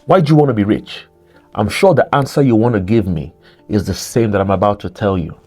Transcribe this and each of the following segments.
Why do you want to be rich? I'm sure the answer you want to give me is the same that I'm about to tell you.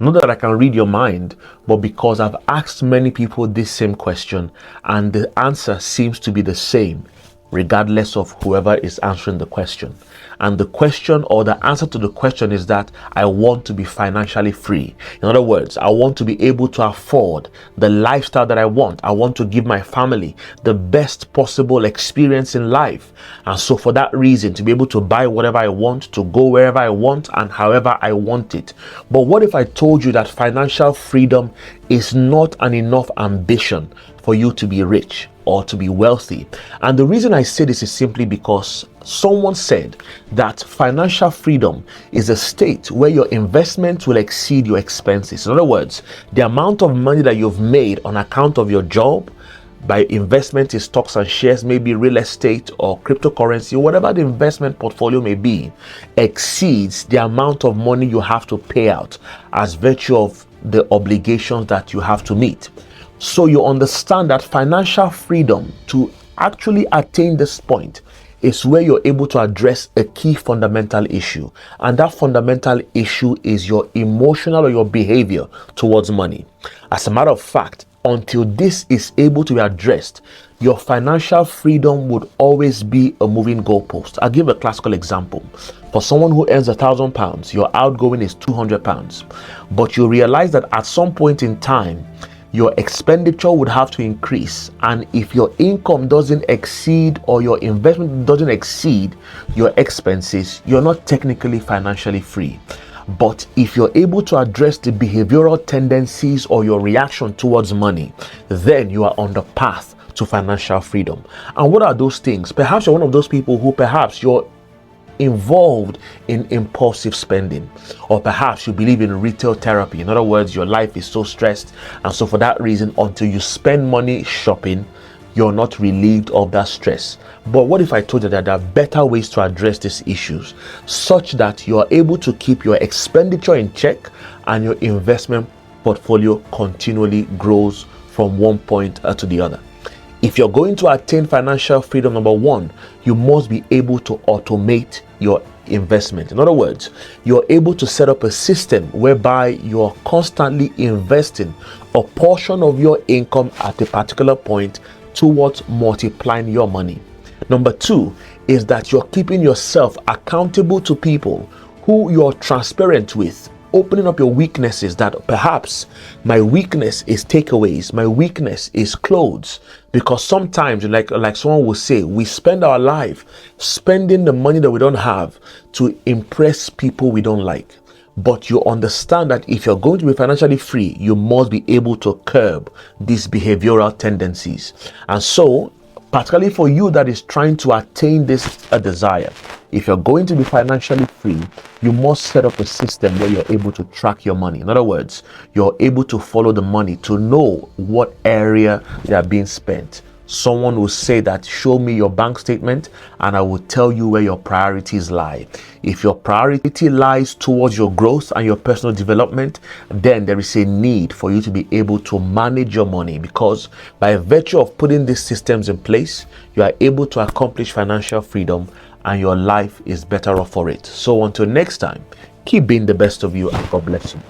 Not that I can read your mind, but because I've asked many people this same question and the answer seems to be the same, regardless of whoever is answering the question. And the question, or the answer to the question, is that I want to be financially free. In other words, I want to be able to afford the lifestyle that I want. I want to give my family the best possible experience in life. And so for that reason, to be able to buy whatever I want, to go wherever I want and however I want it. But what if I told you that financial freedom is not an enough ambition for you to be rich or to be wealthy? And the reason I say this is simply because someone said that financial freedom is a state where your investment will exceed your expenses. In other words, the amount of money that you've made on account of your job, by investment in stocks and shares, maybe real estate or cryptocurrency, whatever the investment portfolio may be, exceeds the amount of money you have to pay out as virtue of the obligations that you have to meet. So you understand that financial freedom, to actually attain this point, is where you're able to address a key fundamental issue. And that fundamental issue is your emotional or your behavior towards money. As a matter of fact, until this is able to be addressed, your financial freedom would always be a moving goalpost. I'll give a classical example. For someone who earns £1,000, your outgoing is £200. But you realize that at some point in time, your expenditure would have to increase. And if your income doesn't exceed, or your investment doesn't exceed your expenses, you're not technically financially free. But if you're able to address the behavioral tendencies or your reaction towards money, then you are on the path to financial freedom. And what are those things? Perhaps you're one of those people who perhaps you're involved in impulsive spending, or perhaps you believe in retail therapy. In other words, your life is so stressed, and so for that reason, until you spend money shopping, you're not relieved of that stress. But what if I told you that there are better ways to address these issues, such that you are able to keep your expenditure in check and your investment portfolio continually grows from one point to the other? If you're going to attain financial freedom, number one, you must be able to automate your investment. In other words, you're able to set up a system whereby you're constantly investing a portion of your income at a particular point towards multiplying your money. Number two is that you're keeping yourself accountable to people who you're transparent with, opening up your weaknesses, that perhaps my weakness is takeaways, my weakness is clothes. Because sometimes, like someone will say, we spend our life spending the money that we don't have to impress people we don't like. But you understand that if you're going to be financially free, you must be able to curb these behavioral tendencies. And so, particularly for you that is trying to attain this desire, if you're going to be financially free, you must set up a system where you're able to track your money. In other words, you're able to follow the money, to know what area they are being spent. Someone will say that, show me your bank statement and I will tell you where your priorities lie. If your priority lies towards your growth and your personal development, then there is a need for you to be able to manage your money, because by virtue of putting these systems in place, you are able to accomplish financial freedom and your life is better off for it. So until next time, keep being the best of you and God bless you.